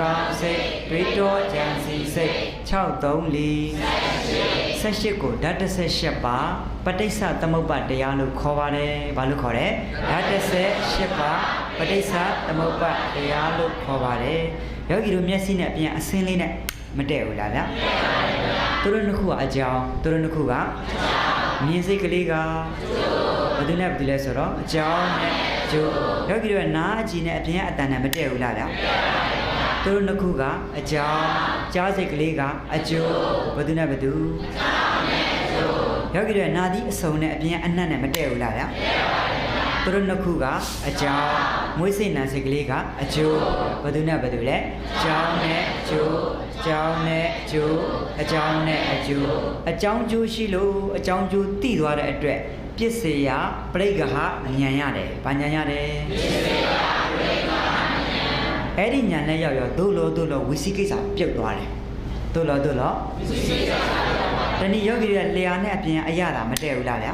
ကောင်းစိတ်တွေးတောကြံစီစိတ်6 3 4 18ကိုဓာတ်18ပါပဋိစ္စသမုပ္ပါတရားလို့ခေါ်ပါတယ်ဘာလို့ခေါ်လဲဓာတ်18ပါပဋိစ္စသမုပ္ပါတရားလို့ခေါ်ပါတယ်ယောဂီတို့မျက်စိနဲ့ပြန်အစင်းလေးနဲ့မတည့်ဘူးလားဗျာသူတို့နှစ်ခုကအကြောင်းသူတို့နှစ်ခုကမြင်စိတ်ကလေးကဘယ်သူနဲ့ဘယ်သူလဲဆိုတော့အကြောင်းနဲ့အကျိုးယောဂီတို့ကနားအကြည့်နဲ့အပြင်အတန်နဲ့မတည့်ဘူးလားဗျာသူတို့နှစ်ခုကအကြောင်းကြားစိတ်ကလေးကအကျိုးဘယ်သူနဲ့ဘယ်သူယောဂီတို့ကနားသီးအစုံနဲ့အပြင်အနက်နဲ့မတည့်ဘူးလားဗျာသူတို့နှစ်ခုကအကြောင်းမွေးစိတ်နာစိတ်ကလေးကအကျိုးဘယ်သူနဲ့ဘယ်သူလဲအကြောင်းနဲ့အကျိုးအကြောင်းနဲ့အကျိုးအကြောင်းနဲ့အကျိုးအကြောင်းကျိုးရှိလို့အကြောင်းကျိုးသိသွားတဲ့အတွက်ပစ္စေယပရိက္ခဟဉာဏ်ရတယ်။ဘာဉာဏ်ရတယ်။အဲ့ဒီဉာဏ်နဲ့ရောက်သို့လောဝိသိကိစ္စပြုတ်သွားတယ်။သို့လောဝိသိကိစ္စတဏှိယောဂီရဲ့လျာနဲ့အပြင်အရတာမတည့်ဘူးလားဗျာ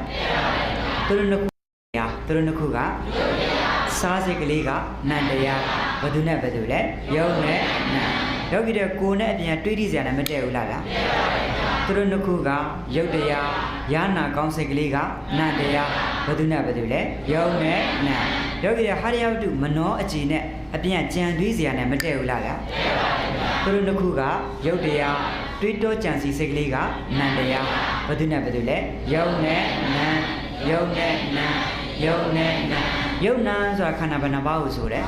။သူတို့နှစ်ခုကစားစိတ်ကလေးကနန္တရားဘယ်သူနဲ့ဘယ်သူလဲယုံနဲ့နာယောဂီတဲ့ကိုယ်နဲ့အပြင်တွေးထိစရာနဲ့မတည့်ဘူးလားဗျာသူတို့နှစ်ခုကယုတ်တရားယာနာကောင်းစိတ်ကလေးကနန္တရားဘယ်သူနဲ့ဘယ်သူလဲယုံနဲ့နာယောဂီရဲ့ဟာရယဝတ္ထုမနောအကြည်နဲ့အပြင်ကြံတွေးစရာနဲ့မတည့်ဘူးလားဗျာသူတို့နှစ်ခုကယုတ်တရားတွေးတောကြံစီစိတ်ကလေးကနန္တရားဘယ်သူနဲ့ဘယ်သူလဲယုံနဲ့နာယုံနဲ့နာယုံနဲ့နာယုံနာဆိုတာခန္ဓာဘယ်နှပါးကိုဆိုတယ်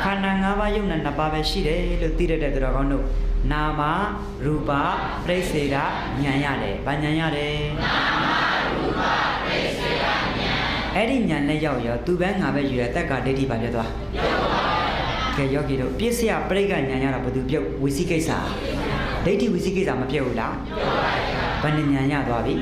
ခန္ဓာ၅ပါးယုံနာ2ပါးပဲရှိတယ်လို့သိတဲ့သူတော်ကောင်းတို့နာမရူပပရိစ္ဆေဒဉာဏ်ရတယ်။ဘာဉာဏ်ရတယ်။နာမရူပပရိစ္ဆေဒဉာဏ်အဲ့ဒီဉာဏ်နဲ့ရောက်ရောသူပဲငါပဲယူရတက်ကဒိဋ္ဌိပါပြသွား။ပြုတ်ပါဘူး။ကဲယောဂီတို့ပြစ္ဆေယပရိက္ခဉာဏ်ရတာဘယ်သူပြုတ်ဝိသိကိစ္စဒိဋ္ဌိဝိသိကိစ္စမပြုတ်ဘူးလား။ပြုတ်ပါဘူး။ဘယ်ဉာဏ်ရသွားပြီ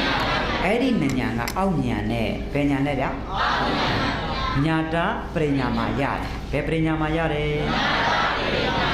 ။အဲ့ဒီဉာဏ်ကအောက်ဉာဏ်နဲ့ဘယ်ဉာဏ်နဲ့ဗျာ။အောက်ဉာဏ်ညာတာပရိညာမှာရတယ်။ဘယ်ပရိညာမှာရတယ်။ညာတာပရိညာ